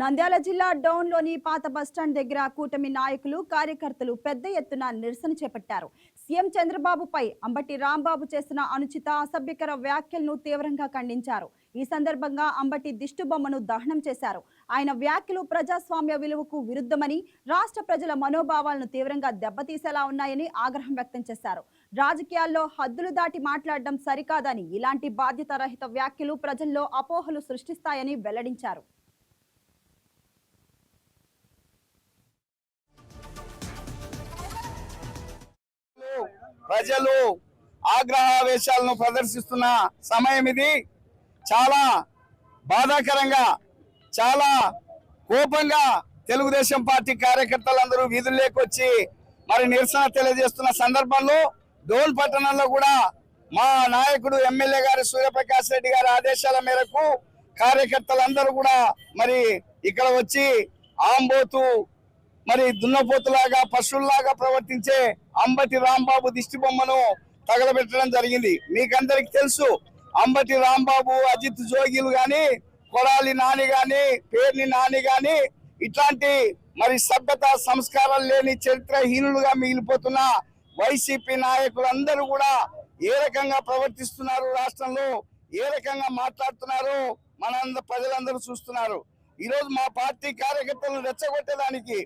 నంద్యాల జిల్లా డౌన్లోని పాత బస్టాండ్ దగ్గర కూటమి నాయకులు కార్యకర్తలు పెద్ద ఎత్తున నిరసన చేపట్టారు. సీఎం చంద్రబాబుపై అంబటి రాంబాబు చేసిన అనుచిత అసభ్యకర వ్యాఖ్యలను తీవ్రంగా ఖండించారు. ఈ సందర్భంగా అంబటి దిష్టిబొమ్మను దహనం చేశారు. ఆయన వ్యాఖ్యలు ప్రజాస్వామ్య విలువకు విరుద్ధమని, రాష్ట్ర ప్రజల మనోభావాలను తీవ్రంగా దెబ్బతీసేలా ఉన్నాయని ఆగ్రహం వ్యక్తం చేశారు. రాజకీయాల్లో హద్దులు దాటి మాట్లాడడం సరికాదని, ఇలాంటి బాధ్యతారహిత వ్యాఖ్యలు ప్రజల్లో అపోహలు సృష్టిస్తాయని వెల్లడించారు. ప్రజలు ఆగ్రహావేశాలను ప్రదర్శిస్తున్న సమయం ఇది. చాలా బాధాకరంగా, చాలా కోపంగా తెలుగుదేశం పార్టీ కార్యకర్తలందరూ వీధుల్లోకి వచ్చి మరి నిరసన తెలియజేస్తున్న సందర్భంలో డోన్ పట్టణంలో కూడా మా నాయకుడు ఎమ్మెల్యే గారు సూర్యప్రకాష్ రెడ్డి గారి ఆదేశాల మేరకు కార్యకర్తలందరూ కూడా మరి ఇక్కడ వచ్చి ఆంబోతు మరి దున్నపోతులాగా పశువుల్లాగా ప్రవర్తించే అంబటి రాంబాబు దిష్టి బొమ్మను తగలబెట్టడం జరిగింది. మీకందరికి తెలుసు, అంబటి రాంబాబు, అజిత్ జోగిలు గాని, కొడాలి నాని గాని, పేర్ని నాని గాని ఇట్లాంటి మరి సభ్యత సంస్కారాలు లేని చరిత్రహీనులుగా మిగిలిపోతున్న వైసీపీ నాయకులందరూ కూడా ఏ రకంగా ప్రవర్తిస్తున్నారు, రాష్ట్రంలో ఏ రకంగా మాట్లాడుతున్నారు ప్రజలందరూ చూస్తున్నారు. ఈరోజు మా పార్టీ కార్యకర్తలను రెచ్చగొట్టేదానికి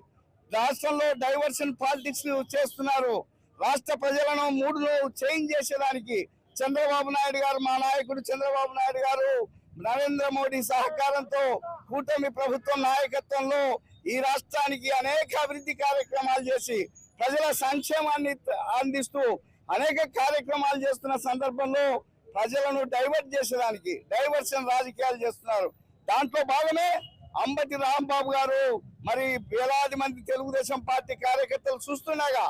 రాష్ట్రంలో డైవర్షన్ పాలిటిక్స్ చేస్తున్నారు. రాష్ట్ర ప్రజలను మూడులో చేంజ్ చేసేదానికి చంద్రబాబు నాయుడు గారు, మా నాయకుడు చంద్రబాబు నాయుడు గారు, నరేంద్ర మోడీ సహకారంతో కూటమి ప్రభుత్వం నాయకత్వంలో ఈ రాష్ట్రానికి అనేక అభివృద్ధి కార్యక్రమాలు చేసి ప్రజల సంక్షేమాన్ని అందిస్తూ అనేక కార్యక్రమాలు చేస్తున్న సందర్భంలో ప్రజలను డైవర్ట్ చేసేదానికి డైవర్షన్ రాజకీయాలు చేస్తున్నారు. దాంట్లో భాగమే అంబటి రాంబాబు గారు. మరి వేలాది మంది తెలుగుదేశం పార్టీ కార్యకర్తలు చూస్తుండగా,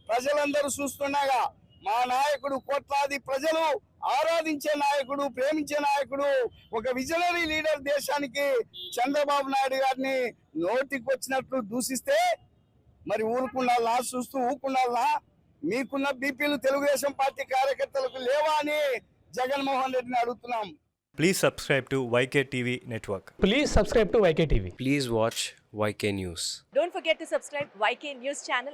ప్రజలందరూ చూస్తుండగా, మా నాయకుడు కోట్లాది ప్రజలు ఆరాధించే నాయకుడు, ప్రేమించే నాయకుడు, ఒక విజనరీ లీడర్ దేశానికి చంద్రబాబు నాయుడు గారిని నోటికి వచ్చినట్లు దూషిస్తే మరి ఊరుకున్నాళ్ళ, చూస్తూ ఊరుకున్నాళ్ళ? మీకున్న బీపీలు తెలుగుదేశం పార్టీ కార్యకర్తలకు లేవా అని జగన్మోహన్ రెడ్డిని అడుగుతున్నాం. Please subscribe to YK TV Network. Please subscribe to YK TV. Please watch YK News. Don't forget to subscribe YK News channel